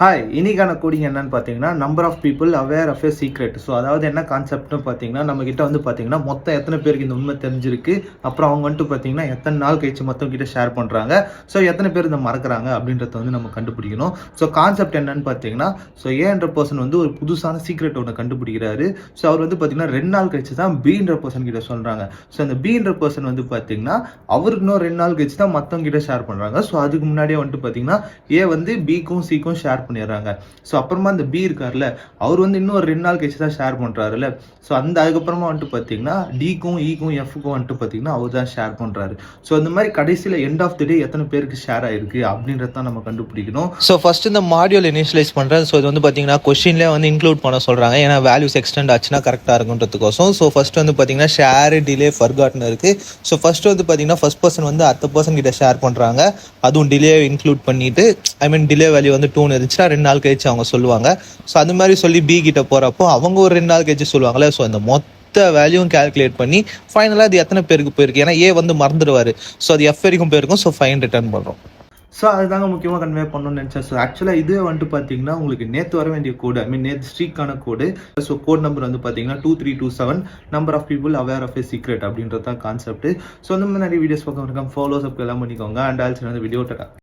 Hi, இன்னைக்கான coding என்னன்னு பார்த்தீங்கன்னா, number of people aware of a secret. So அதாவது என்ன கான்செப்ட்னு பார்த்தீங்கன்னா, நம்மகிட்ட வந்து பார்த்தீங்கன்னா, மொத்தம் எத்தனை பேருக்கு இந்த உண்மை தெரிஞ்சிருக்கு, அப்புறம் அவங்க வந்துட்டு பார்த்தீங்கன்னா, எத்தனை நாள் கழிச்சு மொத்தம் கிட்ட ஷேர் பண்ணுறாங்க, ஸோ எத்தனை பேர் இதை மறக்கிறாங்க அப்படின்றத வந்து நம்ம கண்டுபிடிக்கணும். ஸோ கான்செப்ட் என்னன்னு பார்த்தீங்கன்னா, ஸோ ஏன்ற பர்சன் வந்து ஒரு புதுசான சீக்ரெட் ஒன்று கண்டுபிடிக்கிறாரு. ஸோ அவர் வந்து பார்த்தீங்கன்னா 2 நாள் கழிச்சு தான் பீன்ற பர்சன் கிட்ட சொல்கிறாங்க. ஸோ அந்த பீன்ற பர்சன் வந்து பார்த்தீங்கன்னா, அவருக்கு இன்னும் 2 நாள் கழிச்சு தான் மற்றவங்க கிட்ட ஷேர் பண்ணுறாங்க. ஸோ அதுக்கு முன்னாடியே வந்துட்டு பார்த்தீங்கன்னா, ஏ வந்து பிக்கும் சிக்கும் ஷேர் பண்ணிடுறாங்க. ஸோ அப்புறமா அந்த பி இருக்கார்ல, அவர் வந்து இன்னும் ஒரு 2 நாள் கழிச்சு தான் ஷேர் பண்ணுறாருல்ல. ஸோ அந்த அதுக்கப்புறமா வந்துட்டு பார்த்தீங்கன்னா டிக்கும் ஈக்கும் எஃப்க்கும் வந்துட்டு பார்த்தீங்கன்னா அவர் தான் ஷேர் பண்ணுறாரு. ஸோ இந்த மாதிரி கடைசியில் எண்ட் ஆஃப் தி டே எத்தனை பேருக்கு ஷேர் ஆயிருக்கு அப்படின்றத தான் நம்ம கண்டுபிடிக்கணும். ஸோ ஃபர்ஸ்ட் இந்த மாடியூல் இனிஷியலைஸ் பண்ணுறேன். ஸோ இது வந்து பார்த்தீங்கன்னா கொஸ்டின்லேயே வந்து இன்க்ளூட் பண்ண சொல்கிறாங்க. ஏன்னா வேல்யூஸ் எக்ஸ்டெண்ட் ஆச்சுன்னா கரெக்டாக இருக்குன்றதுக்கோசம். ஸோ ஃபர்ஸ்ட் வந்து பார்த்தீங்கன்னா ஷேர் டிலே ஃபர்காட்னு இருக்குது. ஸோ ஃபர்ஸ்ட் வந்து பார்த்தீங்கன்னா ஃபர்ஸ்ட் பர்சன் வந்து அடுத்த பர்சன் கிட்ட ஷேர் பண்ணுறாங்க. அதுவும் டிலே இன்க்ளூட் பண்ணிட்டு டிலே வேல்யூ வந்து 2 இருந்துச்சுன்னா 2 நாள் கழிச்சு அவங்க சொல்லுவாங்க. ஸோ அந்த மாதிரி சொல்லி பி கிட்ட போகிறப்போ அவங்க ஒரு 2 நாள் கழிச்சு சொல்லுவாங்களே. ஸோ இந்த மொத்த வேல்யூவும் கேல்குலேட் பண்ணி ஃபைனலாக அது எத்தனை பேருக்கு போயிருக்கு. ஏன்னா ஏ வந்து மறந்துடுவார். ஸோ அது எஃப் வரைக்கும் போயிருக்கும். ஸோ ஃபைன் ரிட்டர்ன் பண்ணுறோம். ஸோ அதுதாங்க முக்கியமாக கன்வே பண்ணணும்னு நினச்சேன். ஸோ ஆக்சுவலாக இதுவே வந்துட்டு பார்த்தீங்கன்னா உங்களுக்கு நேற்று வர வேண்டிய கோடு, நேற்று ஸ்ட்ரீக்கான கோடு. ஸோ கோட் நம்பர் வந்து பார்த்தீங்கன்னா 2327 number of people aware of a secret அப்படின்றது தான் கான்செப்ட். ஸோ அந்த மாதிரி நிறைய வீடியோஸ் பார்க்க ஃபாலோஸ் அப் எல்லாம் பண்ணிக்கோங்க. அண்ட் ஆல்சோ வந்து வீடியோ